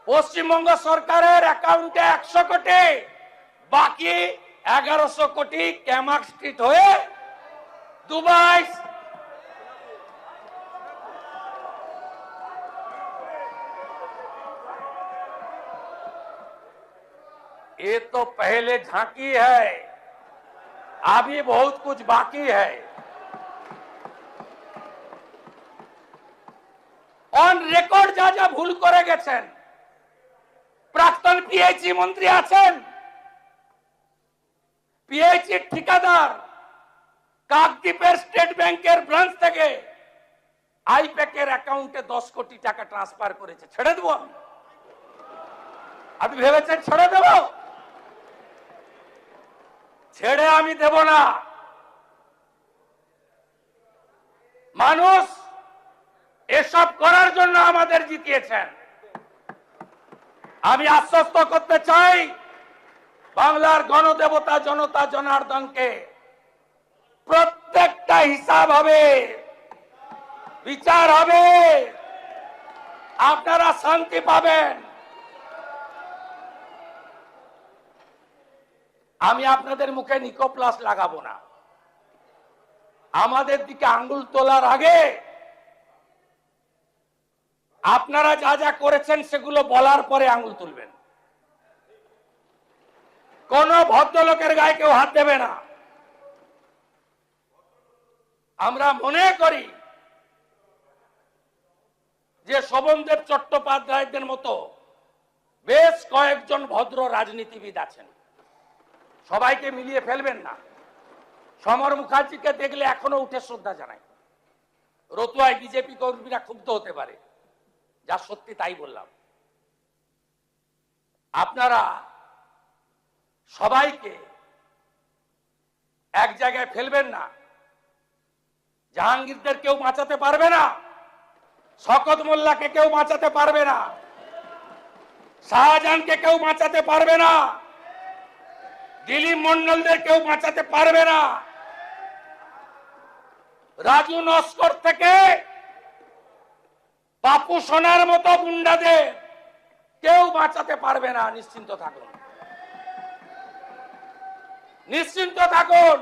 পশ্চিমবঙ্গ সরকারের অ্যাকাউন্টে 100 কোটি, বাকি 1100 কোটি ক্যামাক স্ট্রিট হয়ে দুবাই। ये तो पहले झांकी है, अभी बहुत कुछ बाकी है। অন রেকর্ড যা যা ভুল করে গেছেন, প্রাক্তন পিএইচই মন্ত্রী আছেন, পিএইচই ঠিকাদার কাকদ্বীপের স্টেট ব্যাংকের ব্রাঞ্চ থেকে আইপ্যাকের অ্যাকাউন্টে 10 কোটি টাকা ট্রান্সফার করেছে। ছেড়ে দেব? আপনি ভেবেছেন ছেড়ে দেব? ছেড়ে আমি দেব না। মানুষ এসব করার জন্য আমাদের জিতিয়েছেন। আমি আশ্বস্ত করতে চাই বাংলার গণদেবতা জনতা জনার্দনকে, প্রত্যেকটা হিসাব হবে, বিচার হবে, আপনারা শান্তি পাবেন। আমি আপনাদের মুখে নিকোপ্লাস লাগাবো না। আমাদের দিকে আঙ্গুল তোলার আগে আপনারা যা যা করেছেন সেগুলো বলার পরে আঙ্গুল তুলবেন। কোন ভদ্রলোকের গায়ে কেউ হাত দেবে না। আমরা মনে করি যে শোভনদেব চট্টোপাধ্যায়দের মতো বেশ কয়েকজন ভদ্র রাজনীতিবিদ আছেন, সবাইকে মিলিয়ে ফেলবেন না। সমর মুখার্জিকে দেখলে এখনো উঠে শ্রদ্ধা জানাই। রতুয়ায় বিজেপি কর্মীরা ক্ষুব্ধ হতে পারে, যা সত্যি তাই বললাম। আপনারা সবাইকে এক জায়গায় ফেলবেন না। জাহাঙ্গীরদের কেউ বাঁচাতে পারবে না, শওকত মোল্লাকে কেউ বাঁচাতে পারবে না, শাহজাহানকে কেউ বাঁচাতে পারবে না, দিলীপ মন্ডলদের কেউ বাঁচাতে পারবে না, রাজু নস্কর থেকে বাপু সোনার মতো গুন্ডাদের কেউ বাঁচাতে পারবে না। নিশ্চিন্ত থাকুন, নিশ্চিন্ত থাকুন।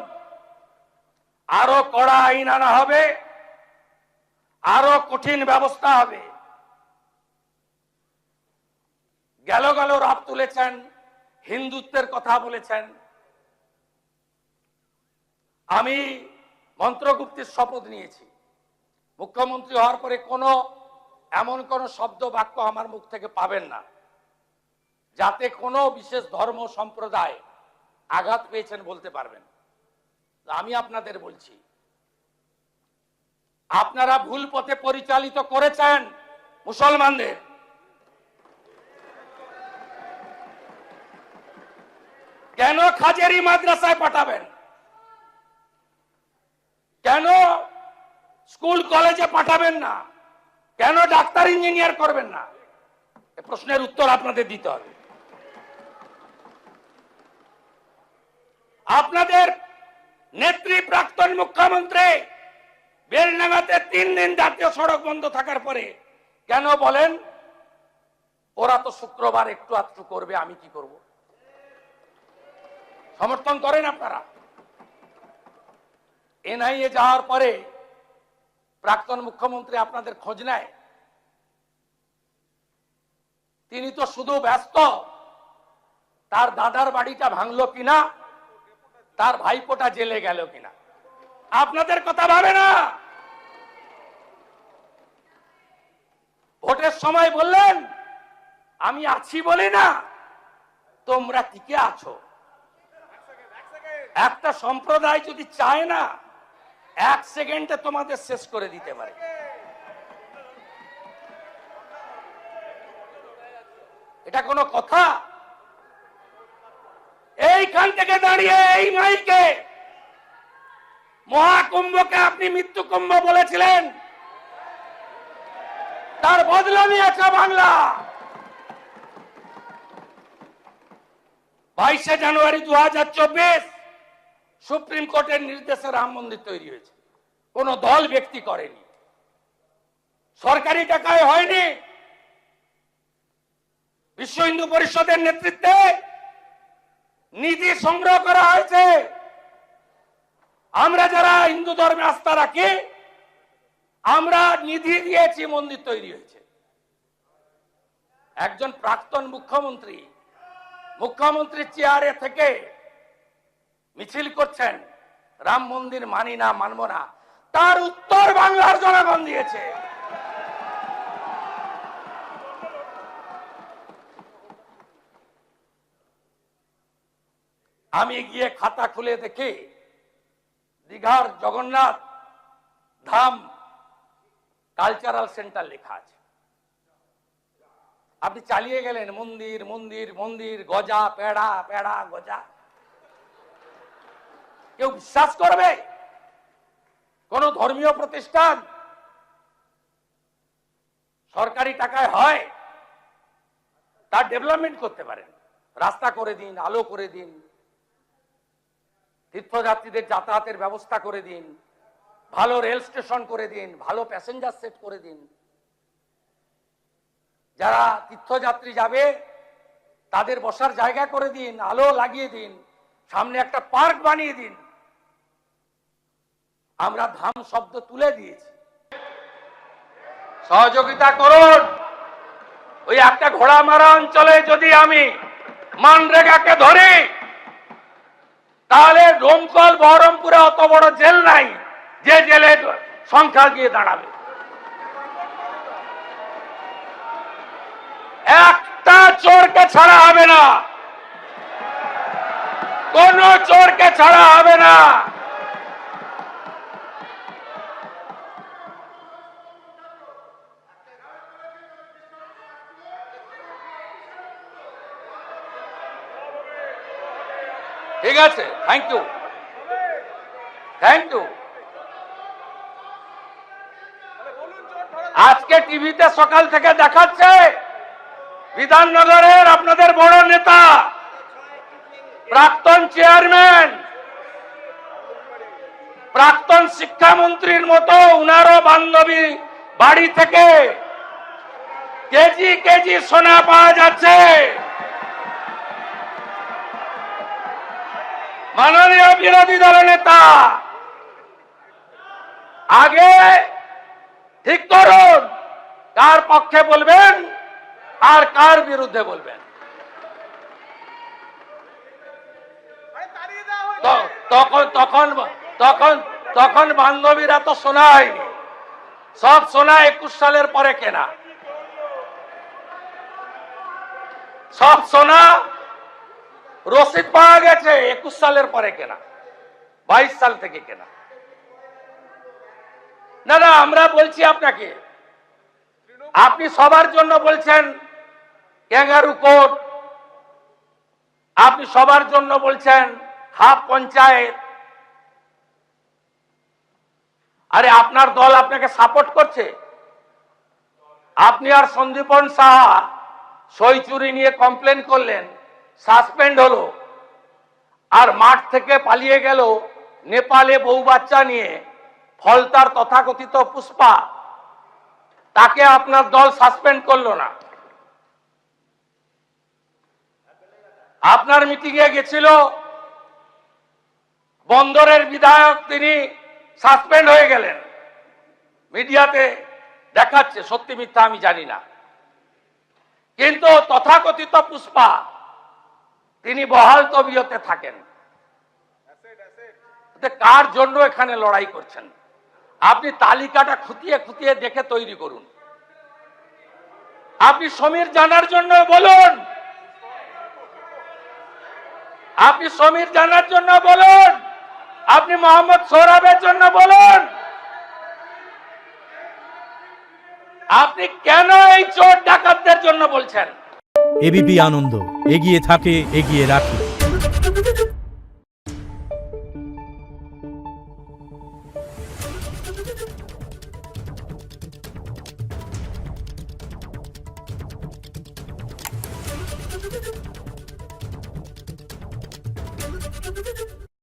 আরো কড়া আইন আনা হবে, আরো কঠিন ব্যবস্থা হবে। গেল গেল রাত তুলেছেন, হিন্দুত্বের কথা বলেছেন। আমি মন্ত্রগুপ্তির শপথ নিয়েছি, মুখ্যমন্ত্রী হওয়ার পরে এমন কোন শব্দ বাক্য আমার মুখ থেকে পাবেন না যাতে কোনো বিশেষ ধর্ম সম্প্রদায় আঘাত পেয়েছেন বলতে পারবেন। আমি আপনাদের বলছি, আপনারা ভুল পথে পরিচালিত করেছেন মুসলমানদের। কেন খাজেরি মাদ্রাসায় পাঠাবেন? কেন স্কুল কলেজে পাঠাবেন না? কেন ডাক্তার ইঞ্জিনিয়ার করবেন না? এই প্রশ্নের উত্তর আপনাদের দিতে হবে। আপনাদের নেত্রী প্রাক্তন মুখ্যমন্ত্রী বেলডাঙ্গাতে 3 দিন জাতীয় সড়ক বন্ধ থাকার পরে কেন বলেন ওরা তো শুক্রবার একটু আধটু করবে, আমি কি করব? সমর্থন করেন আপনারা? এনআইএ যাওয়ার পরে প্রাক্তন মুখ্যমন্ত্রী আপনাদের খোঁজ নেয়? তিনি তো শুধু ব্যস্ত তার দাদার বাড়িটা ভাঙলো কিনা, তার ভাইপোটা জেলে গেল কিনা। আপনাদের কথা ভাবে না। ভোটের সময় বললেন আমি আছি বলি না তোমরা টিকে আছো। একটা সম্প্রদায় যদি চায় না 1 সেকেন্ডে তোমাদের শেষ করে দিতে পারে। এটা কোনো কথা? এইখান থেকে দাঁড়িয়ে এই মাইকে মহাকুম্ভকে আপনি মৃত্যু কুম্ভ বলেছিলেন, তার বদলা নিয়েছে বাংলা। 22শে জানুয়ারি 2024 সুপ্রিম কোর্টের নির্দেশে রাম মন্দির তৈরি হয়েছে। কোন দল ব্যক্তি করেনি, সরকারি টাকায় হয়নি। বিশ্ব হিন্দু পরিষদের নেতৃত্বে নিধি সংগ্রহ করা হয়েছে। আমরা যারা হিন্দু ধর্মে আস্থা রাখি, আমরা নিধি দিয়েছি, মন্দির তৈরি হয়েছে। একজন প্রাক্তন মুখ্যমন্ত্রী চেয়ারে থেকে মিছিল করছেন, রাম মন্দির মানি না, মানব না। তার উত্তর বাংলার জনগণ দিয়েছে। আমি গিয়ে খাতা খুলে দেখি দীঘার জগন্নাথ ধাম কালচারাল সেন্টার লেখা আছে। আপনি চালিয়ে গেলেন মন্দির মন্দির মন্দির, গজা পেড়া পেড়া গজা। কেউ বিশ্বাস করবে? কোন ধর্মীয় প্রতিষ্ঠান সরকারি টাকায় হয়? তার ডেভেলপমেন্ট করতে পারেন, রাস্তা করে দিন, আলো করে দিন, তীর্থযাত্রীদের যাতায়াতের ব্যবস্থা করে দিন, ভালো রেল স্টেশন করে দিন, ভালো প্যাসেঞ্জার সেট করে দিন। যারা তীর্থযাত্রী যাবে তাদের বসার জায়গা করে দিন, আলো লাগিয়ে দিন, সামনে একটা পার্ক বানিয়ে দিন। আমরা ধাম শব্দ তুলে দিয়েছি। সহযোগিতা করুন। ওই একটা ঘোড়া মারা অঞ্চলে যদি আমি মানরেগাকে ধরি, তাহলে ডোমকল বহরমপুরে অত বড় জেল নাই যে জেলে সংখ্যা গিয়ে দাঁড়াবে। একটা চোরকে ছাড়া হবে না, কোন চোরকে ছাড়া হবে না। ঠিক আছে, থ্যাংক ইউ। আজকে টিভিতে সকাল থেকে দেখাচ্ছে বিধাননগরের আপনাদের বড় নেতা, প্রাক্তন চেয়ারম্যান, প্রাক্তন শিক্ষামন্ত্রীর মতো উনারও বান্ধবী বাড়ি থেকে কেজি কেজি সোনা পাওয়া যাচ্ছে। মাননীয় বিরোধী দলের নেতা, আগে ঠিক করুন কার পক্ষে বলবেন আর কার বিরুদ্ধে বলবেন। তখন বান্ধবীরা তো সোনা হয়নি, সব সোনা 21 সালের পরে কেনা, সব সোনা রসিদ পাওয়া গেছে 21 সালের পরে কেনা, 22 সাল থেকে কেনা। না না, আমরা বলছি আপনাকে, আপনি সবার জন্য বলছেন ক্যাঙ্গারু কোর্ট, আপনি সবার জন্য বলছেন হাফ পঞ্চায়েত। আরে আপনার দল আপনাকে সাপোর্ট করছে। আপনি আর সন্দীপন সাহা সই চুরি নিয়ে কমপ্লেন করলেন, সাসপেন্ড হলো, আর মাঠ থেকে পালিয়ে গেল নেপালে বউ বাচ্চা নিয়ে ফলতার তথাকথিত পুষ্পা, তাকে আপনার দল সাসপেন্ড করলো না। আপনার মিটিংয়ে গেছিল বন্দরের বিধায়ক, তিনি সাসপেন্ড হয়ে গেলেন। মিডিয়াতে দেখাচ্ছে, সত্যি মিথ্যা আমি জানি না, কিন্তু তথাকথিত পুষ্পা তিনি বহাল তবিয়তে থাকেন। কার জন্য এখানে লড়াই করছেন? আপনি তালিকাটা খুঁটিয়ে খুঁটিয়ে দেখে তৈরি করুন। আপনি সমীর জানার জন্য বলুন, আপনি সমীর জানার জন্য বলুন, আপনি মোহাম্মদ সোহরাবের জন্য বলুন। আপনি কেন এই চোর ডাকাতদের জন্য বলছেন? এবিপি আনন্দ, এগিয়ে থাকে, এগিয়ে রাখে।